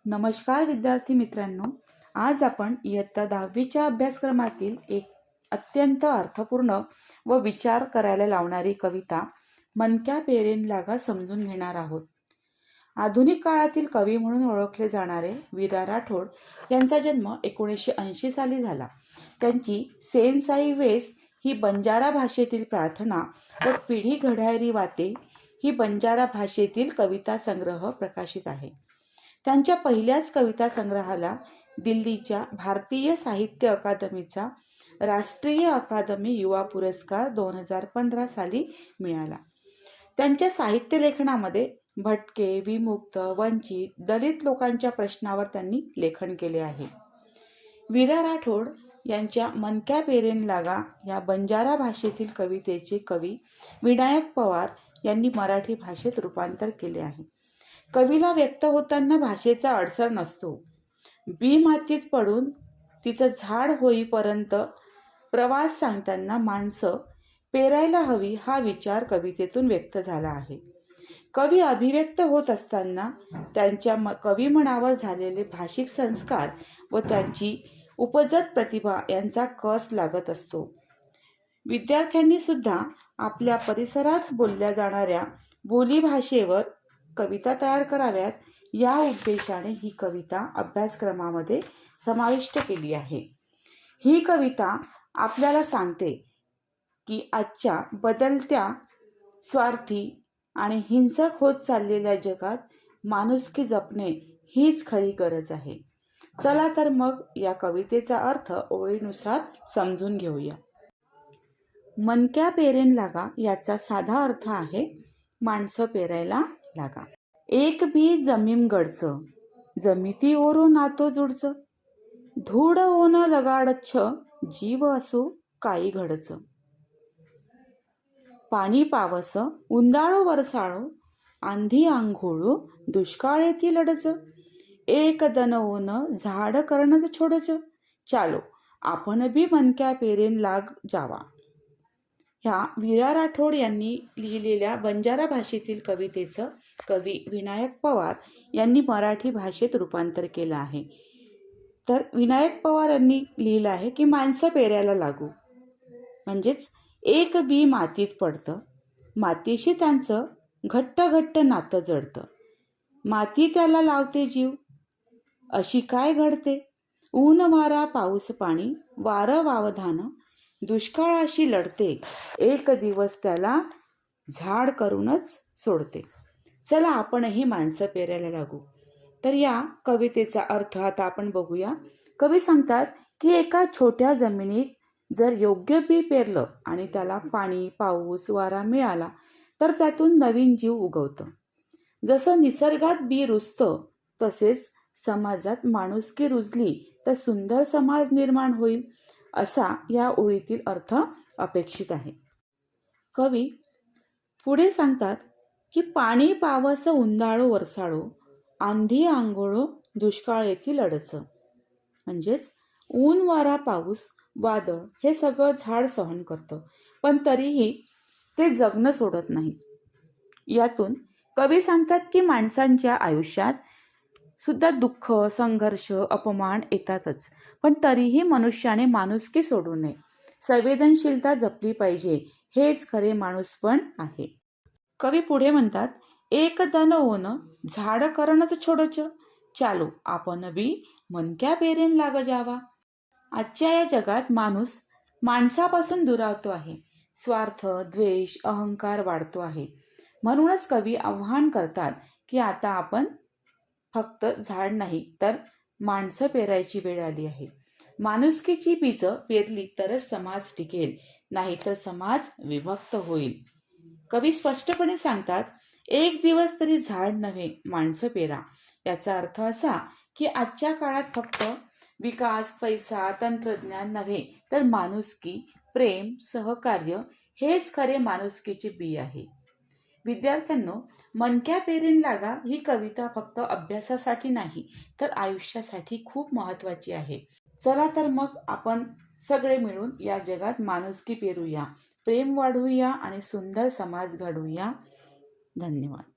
नमस्कार विद्यार्थी मित्रांनो, आज आपण इयत्ता 10वीच्या अभ्यासक्रमातील एक अत्यंत अर्थपूर्ण व विचार करायला लावणारी कविता मनक्या पेरेन लागा समजून घेणार आहोत. आधुनिक काळातील कवी म्हणून ओळखले जाणारे वीरा राठोड यांचा जन्म 1980 साली झाला. त्यांची सेन साई वेस ही बंजारा भाषेतील प्रार्थना व पिढी घड्याळी वाते ही बंजारा भाषेतील कविता संग्रह प्रकाशित आहे. त्यांच्या पहिल्याच कविता संग्रहाला दिल्लीच्या भारतीय साहित्य अकादमीचा राष्ट्रीय अकादमी युवा पुरस्कार 2015 साली मिळाला. त्यांच्या साहित्य लेखनामध्ये भटके, विमुक्त, वंचित, दलित लोकांच्या प्रश्नावर त्यांनी लेखन केले आहे. वीरा राठोड यांच्या मनक्या पेरेन लागा या बंजारा भाषेतील कवितेचे कवी विनायक पवार यांनी मराठी भाषेत रूपांतर केले आहे. कवीला व्यक्त होताना भाषेचा अडसर नसतो. बी मातीत पडून तिचं झाड होईपर्यंत प्रवास सांगताना माणसं पेरायला हवी हा विचार कवितेतून व्यक्त झाला आहे. कवी अभिव्यक्त होत असताना त्यांच्या कविमनावर झालेले भाषिक संस्कार व त्यांची उपजत प्रतिभा यांचा कस लागत असतो. विद्यार्थ्यांनी सुद्धा आपल्या परिसरात बोलल्या जाणाऱ्या बोलीभाषेवर कविता तयार कराव्यात या उद्देशाने ही कविता अभ्यासक्रमामध्ये समाविष्ट केली आहे. ही कविता आपल्याला सांगते की आजच्या बदलत्या, स्वार्थी आणि हिंसक होत चाललेल्या जगात माणुसकी जपणे हीच खरी गरज आहे. चला तर मग या कवितेचा अर्थ ओळीनुसार समजून घेऊया. मनक्या पेरेन लागा याचा साधा अर्थ आहे माणसं पेरायला लागा. एक बी जमीम गडचं, जमिती ओरो नातो जुडचं, धूड होणं लगाडच्छ, जीव असो काही घडचं. पाणी पावस उंदाळो वरसाळो, आंधी आंघोळो दुष्काळ येती लडचं, एक दन ओन झाड करणं छोडचं, चालो आपण बी मनक्या पेरेन लाग जावा. ह्या वीरा राठोड यांनी लिहिलेल्या बंजारा भाषेतील कवितेचं कवी विनायक पवार यांनी मराठी भाषेत रूपांतर केलं आहे. तर विनायक पवार यांनी लिहिलं आहे की माणसं पेरायला लागू, म्हणजेच एक बी मातीत पडतं, मातीशी त्यांचं घट्ट घट्ट नातं जडतं, माती त्याला लावते जीव, अशी काय घडते, ऊन वारा पाऊस पाणी वारं वावधानं, दुष्काळाशी लढते, एक दिवस त्याला झाड करूनच सोडते. चला आपणही माणसं पेरायला लागू. तर या कवितेचा अर्थ आता आपण बघूया. कवी सांगतात की एका छोट्या जमिनीत जर योग्य बी पेरलं आणि त्याला पाणी, पाऊस, वारा मिळाला तर त्यातून नवीन जीव उगवतं. जसं निसर्गात बी रुजतं तसेच समाजात माणुसकी रुजली तर सुंदर समाज निर्माण होईल, असा या ओळीतील अर्थ अपेक्षित आहे. कवी पुढे सांगतात की पाणी पावस उंदाळो वरसाळो, आंधी आंघोळो दुष्काळ येथील लडचं, म्हणजेच ऊन वारा पाऊस वादळ हे सगळं झाड सहन करतं, पण तरीही ते जगणं सोडत नाही. यातून कवी सांगतात की माणसांच्या आयुष्यात सुद्धा दुःख, संघर्ष, अपमान येतातच, पण तरीही मनुष्याने माणुसकी सोडू नये, संवेदनशीलता जपली पाहिजे, हेच खरे माणूसपण आहे. कवी पुढे म्हणतात, एक दन ओन झाड करणंच छोडचं, चालो आपण बी मनक्या पेरेन लाग जावा. आजच्या या जगात माणूस माणसापासून दुरावतो आहे. स्वार्थ, द्वेष, अहंकार वाढतो आहे. म्हणूनच कवी आव्हान करतात की आता आपण फक्त झाड नाही तर माणसं पेरायची वेळ आली आहे. माणुसकीची बीजं पेरली तरच समाज टिकेल, नाहीतर समाज विभक्त होईल. कवी स्पष्टपणे सांगतात, एक दिवस तरी झाड नव्हे माणसं पेरा. याचा अर्थ असा की आजच्या काळात फक्त विकास, पैसा, तंत्रज्ञान नव्हे तर माणुसकी, प्रेम, सहकार्य हेच खरे माणुसकीचे बी आहे. विद्यार्थ्यांनो, मनक्या पेरेन लागा ही कविता फक्त अभ्यासासाठी नाही तर आयुष्यासाठी खूप महत्त्वाची आहे. चला तर मग आपण सगळे मिळून या जगात माणुसकी पेरूया, प्रेम वाढवूया आणि सुंदर समाज घडवूया. धन्यवाद.